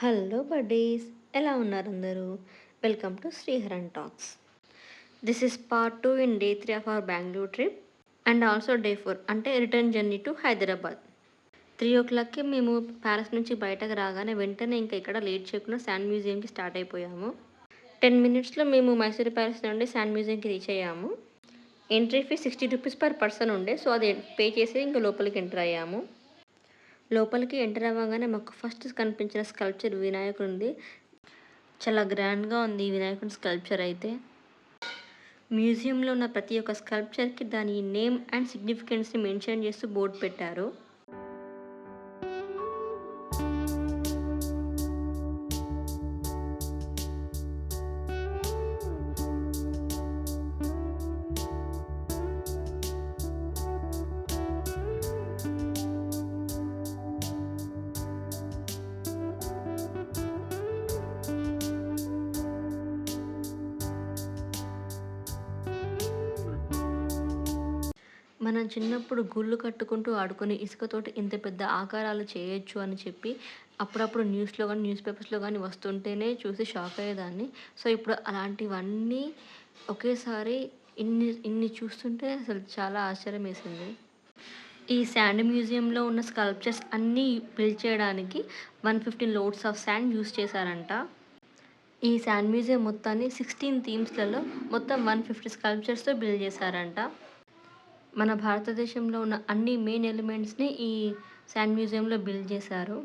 Hello buddies, ఎలా ఉన్నారు అందరూ? Welcome to Sriharan talks. This is part 2 in day 3 of our Bengaluru trip and also day 4 అంటే return journey to Hyderabad. 3:00కి మేము palace నుంచి బయటకు రాగానే వెంటనే ఇంకా ఇక్కడ లేట్ చేయకుండా శాండ్ మ్యూజియంకి స్టార్ట్ అయిపోయాము. 10 మినిట్స్లో మేము మైసూర్ ప్యాలెస్ నుండి శాండ్ మ్యూజియంకి రీచ్ అయ్యాము. Entry fee 60 rupees per person ఉండే, సో అది పే చేసి ఇంకా లోపలికి ఎంటర్ అయ్యాము. లోపలికి ఎంటర్ అవ్వగానే మాకు ఫస్ట్ కనిపించిన స్కల్ప్చర్ వినాయకుడిది. చాలా గ్రాండ్గా ఉంది ఈ వినాయకుడి స్కల్ప్చర్ అయితే. మ్యూజియంలో ఉన్న ప్రతి ఒక్క స్కల్ప్చర్కి దాని నేమ్ అండ్ సిగ్నిఫికెన్స్ని మెన్షన్ చేస్తూ బోర్డు పెట్టారు. మనం చిన్నప్పుడు గుళ్ళు కట్టుకుంటూ ఆడుకొని ఇసుకతోటి ఇంత పెద్ద ఆకారాలు చేయొచ్చు అని చెప్పి అప్పుడప్పుడు న్యూస్లో కానీ న్యూస్ పేపర్స్లో కానీ వస్తుంటేనే చూసి షాక్ అయ్యేదాన్ని. సో ఇప్పుడు అలాంటివన్నీ ఒకేసారి ఇన్ని ఇన్ని చూస్తుంటే అసలు చాలా ఆశ్చర్యం వేసింది. ఈ శాండ్ మ్యూజియంలో ఉన్న స్కల్ప్చర్స్ అన్నీ బిల్డ్ చేయడానికి 115 లోడ్స్ ఆఫ్ శాండ్ యూస్ చేశారంట. ఈ శాండ్ మ్యూజియం మొత్తాన్ని 16 థీమ్స్లలో మొత్తం 150 స్కల్ప్చర్స్తో బిల్డ్ చేశారంట. మన భారతదేశంలో ఉన్న అన్ని మెయిన్ ఎలిమెంట్స్ని ఈ శాండ్ మ్యూజియంలో బిల్డ్ చేశారు.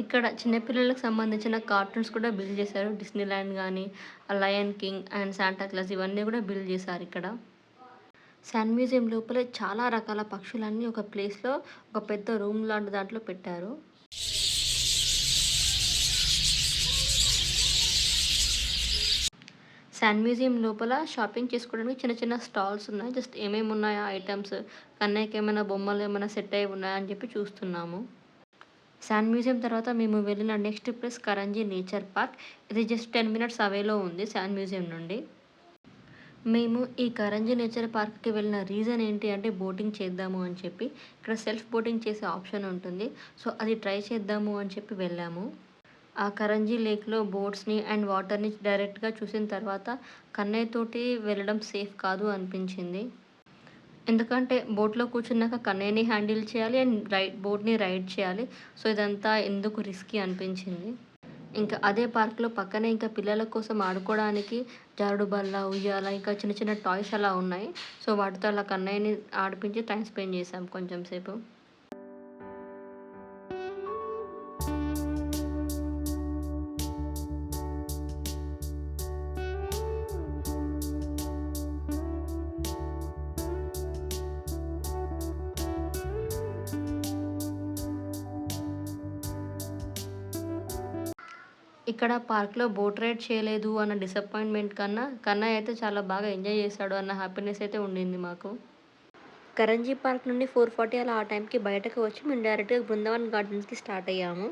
ఇక్కడ చిన్నపిల్లలకు సంబంధించిన కార్టూన్స్ కూడా బిల్డ్ చేశారు. డిస్నీ ల్యాండ్ కానీ, lion king and Santa Claus ఇవన్నీ కూడా బిల్డ్ చేశారు ఇక్కడ. శాండ్ మ్యూజియం లోపల చాలా రకాల పక్షులన్నీ ఒక ప్లేస్లో ఒక పెద్ద రూమ్ లాంటి దాంట్లో పెట్టారు. శాండ్ మ్యూజియం లోపల షాపింగ్ చేసుకోవడానికి చిన్న చిన్న స్టాల్స్ ఉన్నాయి. జస్ట్ ఏమేమి ఉన్నాయా ఐటమ్స్, కన్నయ్యకి ఏమైనా బొమ్మలు ఏమైనా సెట్ అయ్యి ఉన్నాయా అని చెప్పి చూస్తున్నాము. శాండ్ మ్యూజియం తర్వాత మేము వెళ్ళిన next place karanja nature park. ఇది జస్ట్ 10 మినిట్స్ అవేలో ఉంది శాండ్ మ్యూజియం నుండి. మేము ఈ కరంజీ నేచర్ పార్క్కి వెళ్ళిన రీజన్ ఏంటి అంటే బోటింగ్ చేద్దాము అని చెప్పి. ఇక్కడ సెల్ఫ్ బోటింగ్ చేసే ఆప్షన్ ఉంటుంది, సో అది ట్రై చేద్దాము అని చెప్పి వెళ్ళాము. ఆ కరంజీ లేక్లో బోట్స్ని అండ్ వాటర్ని డైరెక్ట్గా చూసిన తర్వాత కన్నయ్యతోటి వెళ్ళడం సేఫ్ కాదు అనిపించింది. ఎందుకంటే బోట్‌లో కూర్చున్నాక కన్నయ్యని హ్యాండిల్ చేయాలి అండ్ బోట్‌ని రైడ్ చేయాలి. సో ఇదంతా ఎందుకు రిస్కీ అనిపించింది. ఇంకా అదే పార్క్‌లో పక్కనే ఇంకా పిల్లల కోసం ఆడుకోవడానికి జారుడు బల్ల, ఉయ్యాల ఇంకా చిన్న చిన్న టాయ్స్ అలా ఉన్నాయి. సో వాటితో అలా కన్నయ్యని ఆడిపించి టైం స్పెండ్ చేశాం కొంచెం సేపు. ఇక్కడ పార్క్‌లో బోట్ రైడ్ చేయలేదు అన్న డిసప్పాయింట్‌మెంట్ కన్నా, కన్నయ్య అయితే చాలా బాగా ఎంజాయ్ చేశాడు అన్న హ్యాపీనెస్ అయితే ఉండింది మాకు. కరంజీ పార్క్ నుండి 4:40 అలా ఆ టైంకి బయటకు వచ్చి మేము డైరెక్ట్‌గా బృందావన్ గార్డెన్స్‌కి స్టార్ట్ అయ్యాము.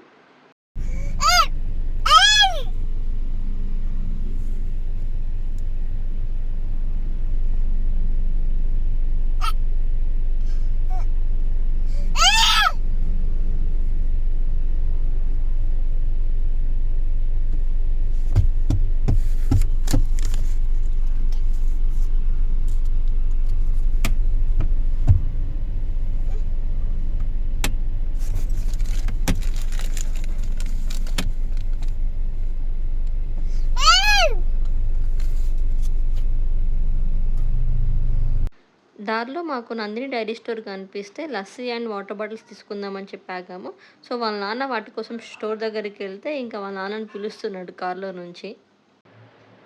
దారిలో మాకు నందిని డైరీ స్టోర్ కనిపిస్తే లస్సీ అండ్ వాటర్ బాటిల్స్ తీసుకుందామని చెప్పి ఆగాము. సో వాళ్ళ నాన్న వాటి కోసం స్టోర్ దగ్గరికి వెళ్తే ఇంకా వాళ్ళ నాన్నని పిలుస్తున్నాడు కార్లో నుంచి.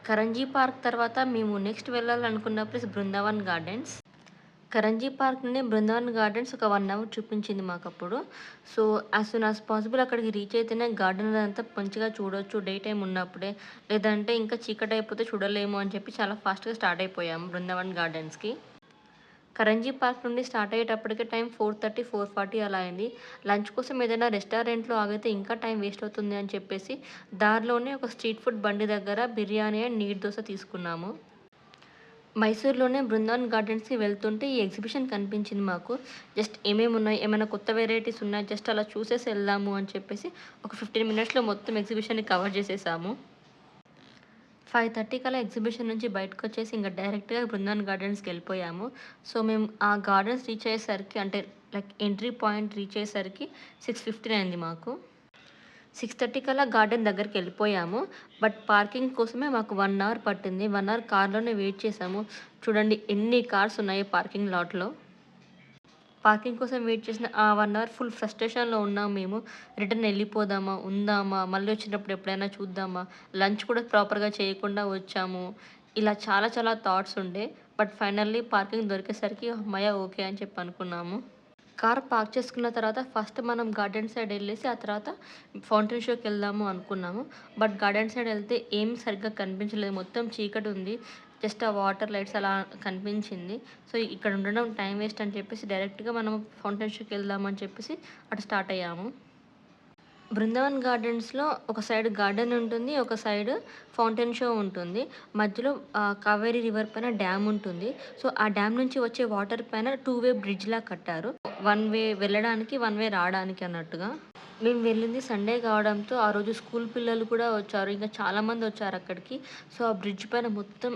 కరంజీ పార్క్ తర్వాత మేము నెక్స్ట్ వెళ్ళాలనుకున్న place Brindavan gardens. Karanji park నుండి బృందావన్ గార్డెన్స్ ఒక 1 అవర్ చూపించింది మాకప్పుడు. So, as soon as possible అక్కడికి రీచ్ అయితేనే గార్డెన్ అదంతా మంచిగా చూడొచ్చు డే టైమ్ ఉన్నప్పుడే. లేదంటే ఇంకా చీకటయిపోతే చూడలేము అని చెప్పి చాలా ఫాస్ట్‌గా స్టార్ట్ అయిపోయాము బృందావన్ గార్డెన్స్‌కి. కరంజీ పార్క్ నుండి స్టార్ట్ అయ్యేటప్పటికి టైం 4:30, 4:40 అలా అయింది. లంచ్ కోసం ఏదైనా రెస్టారెంట్‌లో ఆగితే ఇంకా టైం వేస్ట్ అవుతుంది అని చెప్పేసి దారిలోనే ఒక స్ట్రీట్ ఫుడ్ బండి దగ్గర బిర్యానీ అండ్ నీరు దోస తీసుకున్నాము. మైసూర్‌లోనే బృందావన్ గార్డెన్స్‌కి వెళ్తుంటే ఈ ఎగ్జిబిషన్ కనిపించింది మాకు. జస్ట్ ఏమేమున్నాయి, ఏమైనా కొత్త వెరైటీస్ ఉన్నాయా జస్ట్ అలా చూసేసి వెళ్దాము అని చెప్పేసి ఒక 15 మినిట్స్‌లో మొత్తం ఎగ్జిబిషన్‌ని కవర్ చేసేసాము. 5:30 కల్లా ఎగ్జిబిషన్ నుంచి బయటకొచ్చేసి ఇంక డైరెక్ట్‌గా బృందావన్ గార్డెన్స్‌కెళ్ళిపోయాము. సో, మేము ఆ గార్డెన్స్ రీచ్ అయ్యేసరికి అంటే లైక్ ఎంట్రీ పాయింట్ రీచ్ అయ్యేసరికి 6:15 అయింది మాకు. 6:30 కల్లా గార్డెన్ దగ్గరికెళ్ళిపోయాము. బట్ పార్కింగ్ కోసమే మాకు 1 అవర్ పట్టింది. 1 అవర్ కార్‌లోనే వెయిట్ చేశాము. చూడండి ఎన్ని కార్స్ ఉన్నాయో పార్కింగ్ లాట్‌లో. పార్కింగ్ కోసం వెయిట్ చేసిన ఆ 1 అవర్ ఫుల్ ఫ్రస్ట్రేషన్‌లో ఉన్నాం మేము. రిటర్న్ ఎళ్ళిపోదామా? ఉందామా? మళ్ళీ వచ్చేటప్పుడు ఎప్పుడైనా చూద్దామా? లంచ్ కూడా ప్రాపర్‌గా చేయకుండా వచ్చాము. ఇలా చాలా చాలా థాట్స్ ఉండే. బట్ ఫైనల్లీ పార్కింగ్ దొరికేసరికి హమ్మయ్య! ఓకే అని చెప్పి అనుకున్నాము. కార్ పార్క్ చేసుకున్న తర్వాత ఫస్ట్ మనం గార్డెన్ సైడ్ ఎళ్ళేసి ఆ తర్వాత ఫౌంటైన్ షోకెళ్దాము అనుకున్నాము. బట్ గార్డెన్ సైడ్ ఎళ్తే ఏం సరిగ్గా కనిపించలేదు. మొత్తం చీకటుంది. జస్ట్ ఆ వాటర్ లైట్స్ అలా కనిపించింది. సో, ఇక్కడ ఉండడం టైం వేస్ట్ అని చెప్పేసి డైరెక్ట్‌గా మనం ఫౌంటైన్ షోకెళ్దాం అని చెప్పేసి అటు స్టార్ట్ అయ్యాము. బృందావన్ గార్డెన్స్‌లో ఒక సైడ్ గార్డెన్ ఉంటుంది. ఒక సైడ్ ఫౌంటైన్ షో ఉంటుంది. మధ్యలో కావేరీ రివర్ పైన డ్యామ్ ఉంటుంది. సో, ఆ డ్యామ్ నుంచి వచ్చే వాటర్ పైన 2 వే బ్రిడ్జ్‌లా కట్టారు. వన్ వే వెళ్ళడానికి, వన్ వే రావడానికి అన్నట్టుగా. మేము వెళ్ళింది సండే కావడంతో ఆ రోజు స్కూల్ పిల్లలు కూడా వచ్చారు. ఇంకా చాలామంది వచ్చారక్కడికి. సో, ఆ బ్రిడ్జ్ పైన మొత్తం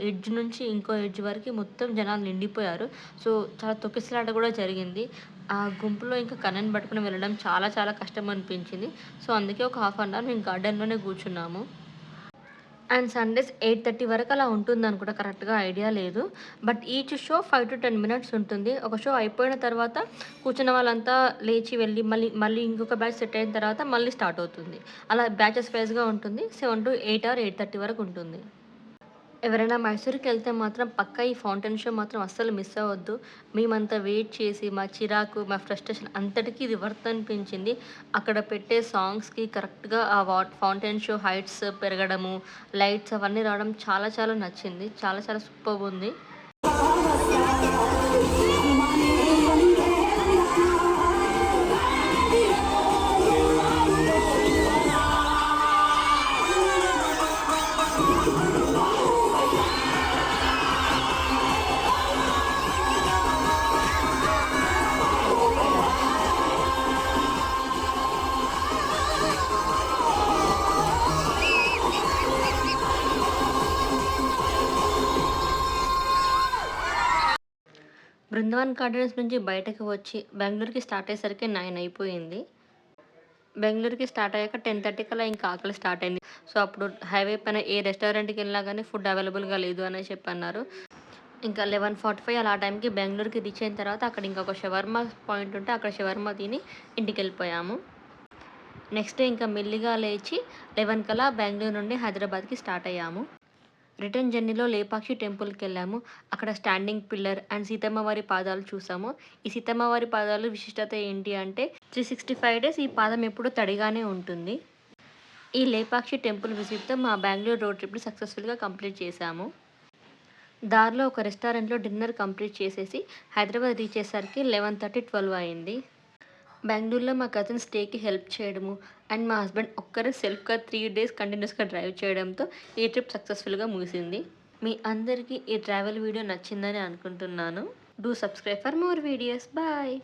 ఎడ్జ్ నుంచి ఇంకో ఎడ్జ్ వరకి మొత్తం జనాలు నిండిపోయారు. సో, చాలా తొక్కిసలాట కూడా జరిగింది. ఆ గుంపులో ఇంకా కన్నని పట్టుకొని వెళ్ళడం చాలా చాలా కష్టం అనిపించింది. సో, అందుకే ఒక హాఫ్ అన్ అవర్ మేము గార్డెన్‌లోనే కూర్చున్నాము. అండ్ సండేస్ 8:30 వరకు అలా ఉంటుందనుకుంటా. కరెక్ట్‌గా ఐడియా లేదు. బట్ ఈచ్ షో 5-10 మినిట్స్ ఉంటుంది. ఒక షో అయిపోయిన తర్వాత కూర్చున్న వాళ్ళంతా లేచి వెళ్ళి మళ్ళీ ఇంకొక బ్యాచ్ సెట్ అయిన తర్వాత మళ్ళీ స్టార్ట్ అవుతుంది. అలా బ్యాచెస్ వైస్‌గా ఉంటుంది. 7-8 ఆర్ 8:30 వరకు ఉంటుంది. ఎవరైనా మైసూర్‌కెళ్తే మాత్రం పక్కా ఈ ఫౌంటైన్ షో మాత్రం అస్సలు మిస్ అవ్వద్దు. మేమంతా వెయిట్ చేసి, మా చిరాకు, మా ఫ్రస్ట్రేషన్ అంతటికి ఇది వర్త్ అనిపించింది. అక్కడ పెట్టే సాంగ్స్‌కి కరెక్ట్‌గా ఆ ఫౌంటైన్ షో హైట్స్ పెరగడము, లైట్స్ అవన్నీ రావడం చాలా చాలా నచ్చింది. చాలా చాలా సూపర్బుంది. బృందావన్ గార్డెన్స్ నుంచి బయటకి వచ్చి బెంగుళూరుకి స్టార్ట్ అయ్యేసరికి 9 అయిపోయింది. బెంగుళూరుకి స్టార్ట్ అయ్యాక 10:30 కల్లా ఇంకా ఆకలి స్టార్ట్ అయింది. సో, అప్పుడు హైవే పైన ఏ రెస్టారెంట్‌కెళ్ళినా గానీ ఫుడ్ అవైలబుల్‌గా లేదు అనేసి చెప్పన్నారు. ఇంకా 11:45 అలా ఆ టైంకి బెంగుళూరుకి రీచ్ అయిన తర్వాత అక్కడ ఇంకొక షవర్మా పాయింట్ ఉంటే అక్కడ షవర్మా తిని ఇంటికెళ్ళిపోయాము. నెక్స్ట్ డే ఇంకా మెల్లిగా లేచి 11 కల్లా బెంగుళూరు నుండి హైదరాబాద్‌కి స్టార్ట్ అయ్యాము. రిటర్న్ జర్నీలో లేపాక్షి టెంపుల్‌కెళ్ళాము. అక్కడ స్టాండింగ్ పిల్లర్ అండ్ సీతమ్మ వారి పాదాలు చూసాము. ఈ సీతమ్మ వారి పాదాలు విశిష్టత ఏంటి అంటే 365 డేస్ ఈ పాదం ఎప్పుడూ తడిగానే ఉంటుంది. ఈ లేపాక్షి టెంపుల్ విజిట్‌తో మా బెంగుళూరు రోడ్ ట్రిప్‌ని సక్సెస్‌ఫుల్‌గా కంప్లీట్ చేశాము. దారిలో ఒక రెస్టారెంట్‌లో డిన్నర్ కంప్లీట్ చేసేసి హైదరాబాద్ రీచ్ అయ్యేసరికి 11:30, 12 అయింది. బెంగుళూరులో మా కజిన్ స్టేకి హెల్ప్ చేయడము అండ్ మా హస్బెండ్ ఒక్కరే సెల్ఫ్‌గా 3 డేస్ కంటిన్యూస్‌గా డ్రైవ్ చేయడంతో ఈ ట్రిప్ సక్సెస్‌ఫుల్‌గా ముగిసింది. మీ అందరికీ ఈ ట్రావెల్ వీడియో నచ్చిందని అనుకుంటున్నాను. Do subscribe for more videos. Bye.